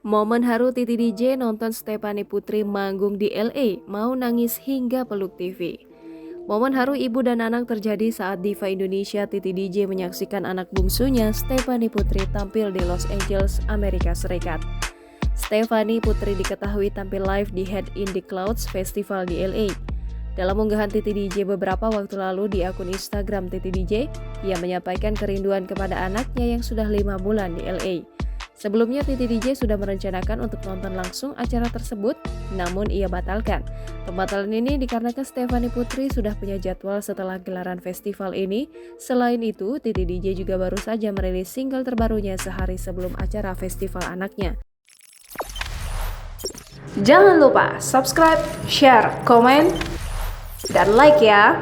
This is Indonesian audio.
Momen haru Titi DJ nonton Stephanie Putri manggung di LA, mau nangis hingga peluk TV. Momen haru ibu dan anak terjadi saat diva Indonesia Titi DJ menyaksikan anak bungsunya Stephanie Putri tampil di Los Angeles, Amerika Serikat. Stephanie Putri diketahui tampil live di Head in the Clouds Festival di LA. Dalam unggahan Titi DJ beberapa waktu lalu di akun Instagram Titi DJ, ia menyampaikan kerinduan kepada anaknya yang sudah 5 bulan di LA. Sebelumnya Titi DJ sudah merencanakan untuk nonton langsung acara tersebut, namun ia batalkan. Pembatalan ini dikarenakan Stephanie Putri sudah punya jadwal setelah gelaran festival ini. Selain itu, Titi DJ juga baru saja merilis single terbarunya sehari sebelum acara festival anaknya. Jangan lupa subscribe, share, komen, dan like ya!